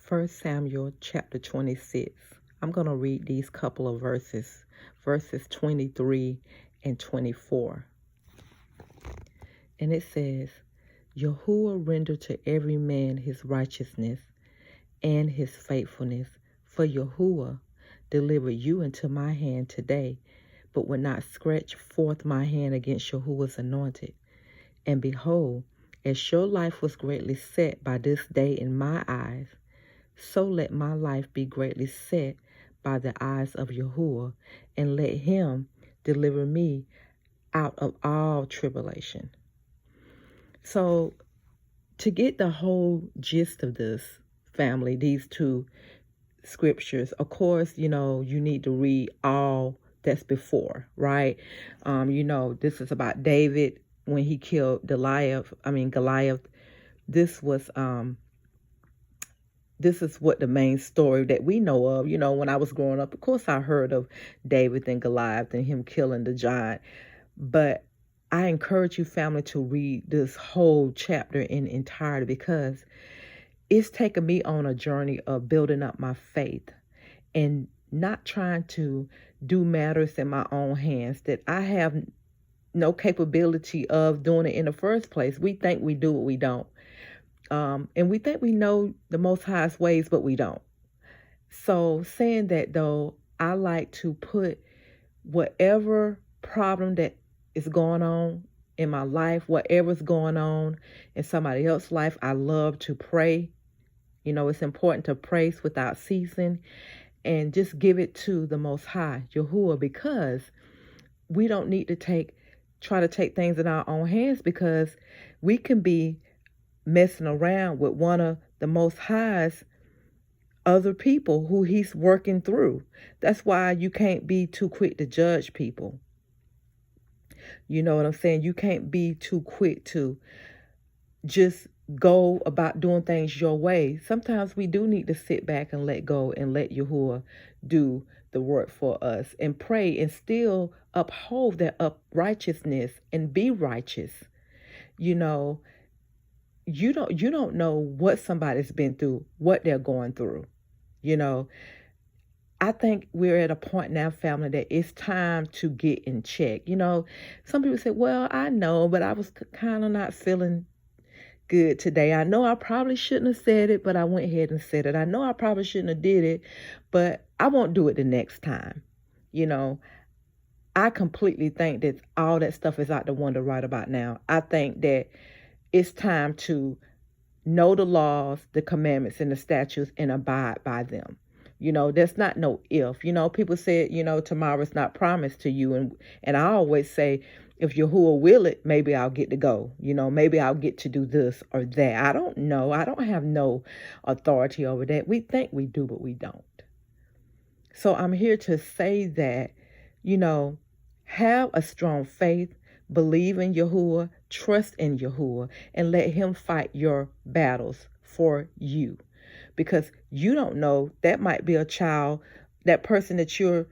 First Samuel chapter 26. I'm going to read these couple of verses 23 and 24. And it says, Yahuwah render to every man his righteousness and his faithfulness. For Yahuwah delivered you into my hand today, but will not stretch forth my hand against Yahuwah's anointed. And behold, as your life was greatly set by this day in my eyes, so let my life be greatly set by the eyes of Yahuwah, and let him deliver me out of all tribulation. So to get the whole gist of this, family, these two scriptures, of course, you need to read all that's before, right? This is about David when he killed Goliath. This is what the main story that we know of. When I was growing up, of course, I heard of David and Goliath and him killing the giant. But I encourage you, family, to read this whole chapter in entirety, because it's taken me on a journey of building up my faith and not trying to do matters in my own hands that I have no capability of doing it in the first place. We think we do, but we don't. And we think we know the Most High's ways, but we don't. So saying that, though, I like to put whatever problem that is going on in my life, whatever's going on in somebody else's life, I love to pray. It's important to praise without ceasing and just give it to the Most High, Yahuwah, because we don't need to try to take things in our own hands, because we can be messing around with one of the Most High's other people who he's working through. That's why you can't be too quick to judge people. You know what I'm saying? You can't be too quick to just go about doing things your way. Sometimes we do need to sit back and let go and let Yahuwah do the work for us and pray and still uphold that righteousness and be righteous. You don't know what somebody's been through, what they're going through. I think we're at a point now, family, that it's time to get in check. Some people say, well, I know, but I was kind of not feeling good today. I know I probably shouldn't have said it, but I went ahead and said it. I know I probably shouldn't have did it, but I won't do it the next time. I completely think that all that stuff is out the window right about now. I think that it's time to know the laws, the commandments, and the statutes and abide by them. There's not no if. People say, tomorrow's not promised to you. And I always say, if Yahuwah will it, maybe I'll get to go. Maybe I'll get to do this or that. I don't know. I don't have no authority over that. We think we do, but we don't. So I'm here to say that, have a strong faith, believe in Yahuwah, trust in Yahuwah, and let him fight your battles for you. Because you don't know, that might be a child, that person that you're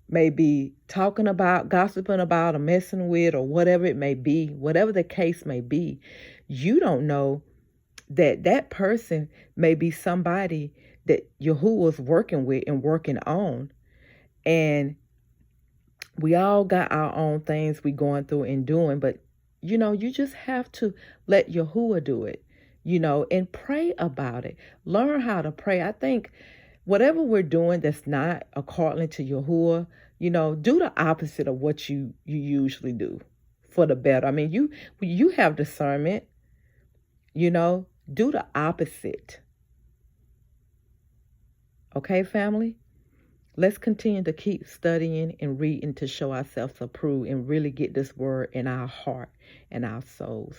maybe talking about, gossiping about, or messing with, or whatever it may be, whatever the case may be. You don't know that person may be somebody that Yahuwah's working with and working on. And we all got our own things we going through and doing, but you just have to let Yahuwah do it, and pray about it. Learn how to pray. I think whatever we're doing that's not according to Yahuwah, do the opposite of what you usually do for the better. I mean, you have discernment, do the opposite. Okay, family? Let's continue to keep studying and reading to show ourselves approved and really get this word in our heart and our souls.